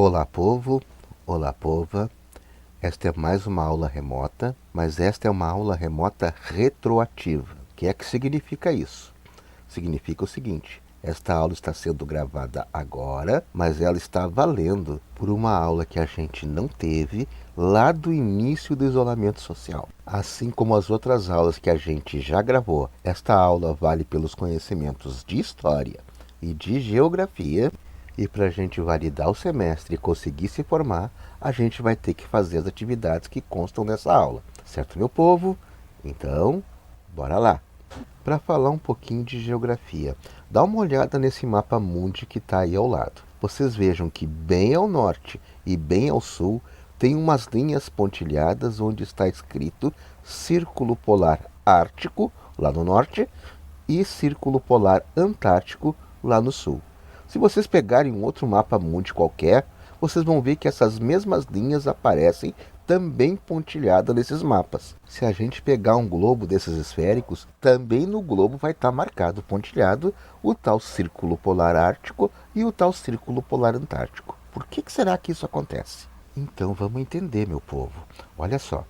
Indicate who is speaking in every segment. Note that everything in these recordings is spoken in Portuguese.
Speaker 1: Olá, povo! Olá, pova! Esta é mais uma aula remota, mas esta é uma aula remota retroativa. O que é que significa isso? Significa o seguinte: esta aula está sendo gravada agora, mas ela está valendo por uma aula que a gente não teve lá do início do isolamento social. Assim como as outras aulas que a gente já gravou, esta aula vale pelos conhecimentos de história e de geografia. E para a gente validar o semestre e conseguir se formar, a gente vai ter que fazer as atividades que constam nessa aula. Certo, meu povo? Então, bora lá! Para falar um pouquinho de geografia, dá uma olhada nesse mapa mundi que está aí ao lado. Vocês vejam que bem ao norte e bem ao sul tem umas linhas pontilhadas onde está escrito Círculo Polar Ártico, lá no norte, e Círculo Polar Antártico, lá no sul. Se vocês pegarem um outro mapa mundi qualquer, vocês vão ver que essas mesmas linhas aparecem também pontilhadas nesses mapas. Se a gente pegar um globo desses esféricos, também no globo vai estar marcado, pontilhado, o tal Círculo Polar Ártico e o tal Círculo Polar Antártico. Por que será que isso acontece? Então vamos entender, meu povo. Olha só.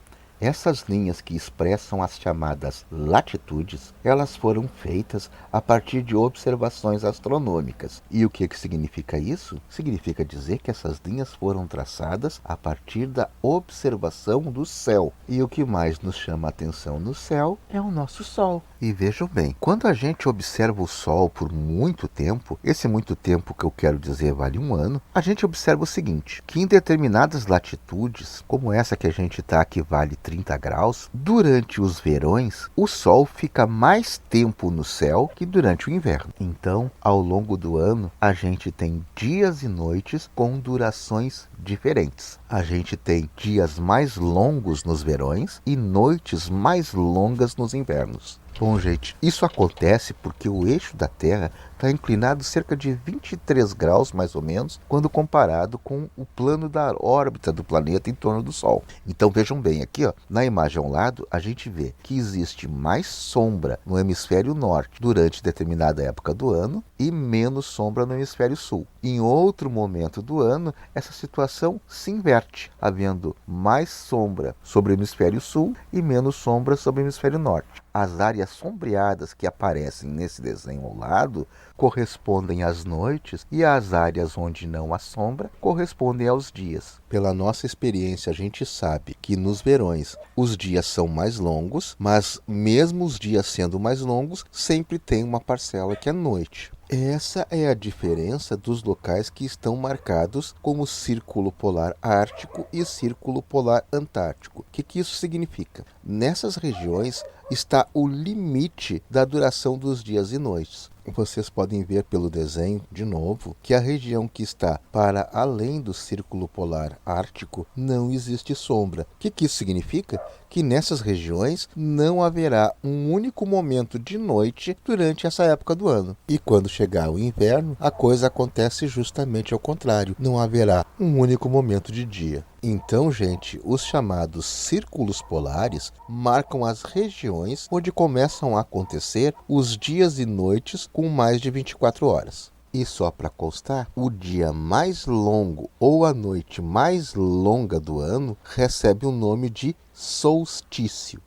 Speaker 1: Essas linhas que expressam as chamadas latitudes, elas foram feitas a partir de observações astronômicas. E o que significa isso? Significa dizer que essas linhas foram traçadas a partir da observação do céu. E o que mais nos chama a atenção no céu é o nosso Sol. E vejam bem, quando a gente observa o Sol por muito tempo, esse muito tempo que eu quero dizer vale um ano, a gente observa o seguinte, que em determinadas latitudes, como essa que a gente está, que vale 30 graus, durante os verões, o Sol fica mais tempo no céu que durante o inverno. Então, ao longo do ano, a gente tem dias e noites com durações diferentes. A gente tem dias mais longos nos verões e noites mais longas nos invernos. Bom, gente, isso acontece porque o eixo da Terra está inclinado cerca de 23 graus, mais ou menos, quando comparado com o plano da órbita do planeta em torno do Sol. Então vejam bem, aqui ó, na imagem ao lado, a gente vê que existe mais sombra no hemisfério norte durante determinada época do ano e menos sombra no hemisfério sul. Em outro momento do ano, essa situação se inverte, havendo mais sombra sobre o hemisfério sul e menos sombra sobre o hemisfério norte. As áreas sombreadas que aparecem nesse desenho ao lado correspondem às noites e as áreas onde não há sombra correspondem aos dias. Pela nossa experiência, a gente sabe que nos verões os dias são mais longos, mas mesmo os dias sendo mais longos, sempre tem uma parcela que é noite. Essa é a diferença dos locais que estão marcados como Círculo Polar Ártico e Círculo Polar Antártico. O que isso significa? Nessas regiões está o limite da duração dos dias e noites. Vocês podem ver pelo desenho, de novo, que a região que está para além do Círculo Polar Ártico não existe sombra. O que isso significa? Que nessas regiões não haverá um único momento de noite durante essa época do ano. E quando chegar o inverno, a coisa acontece justamente ao contrário. Não haverá um único momento de dia. Então, gente, os chamados círculos polares marcam as regiões onde começam a acontecer os dias e noites com mais de 24 horas. E só para constar, o dia mais longo ou a noite mais longa do ano recebe o nome de solstício.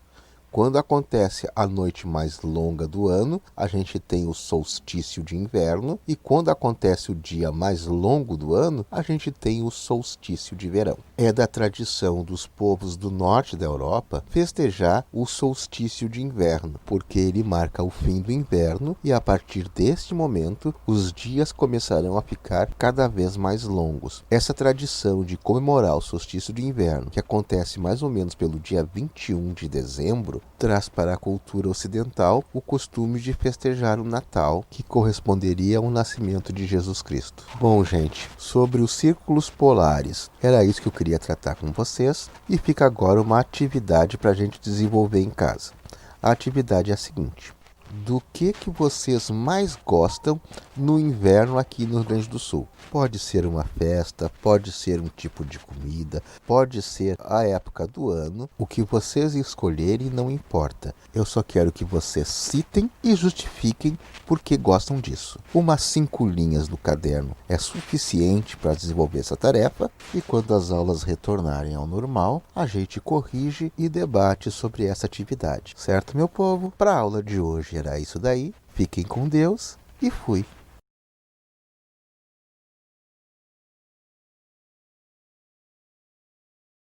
Speaker 1: Quando acontece a noite mais longa do ano, a gente tem o solstício de inverno, e quando acontece o dia mais longo do ano, a gente tem o solstício de verão. É da tradição dos povos do norte da Europa festejar o solstício de inverno, porque ele marca o fim do inverno e a partir deste momento os dias começarão a ficar cada vez mais longos. Essa tradição de comemorar o solstício de inverno, que acontece mais ou menos pelo dia 21 de dezembro, traz para a cultura ocidental o costume de festejar o Natal, que corresponderia ao nascimento de Jesus Cristo. Bom, gente, sobre os círculos polares, era isso que eu queria tratar com vocês, e fica agora uma atividade para a gente desenvolver em casa. A atividade é a seguinte: do que vocês mais gostam no inverno aqui no Rio Grande do Sul. Pode ser uma festa, pode ser um tipo de comida, pode ser a época do ano. O que vocês escolherem não importa. Eu só quero que vocês citem e justifiquem por que gostam disso. Umas 5 linhas no caderno é suficiente para desenvolver essa tarefa e quando as aulas retornarem ao normal, a gente corrige e debate sobre essa atividade. Certo, meu povo? Para a aula de hoje era isso daí. Fiquem com Deus e fui.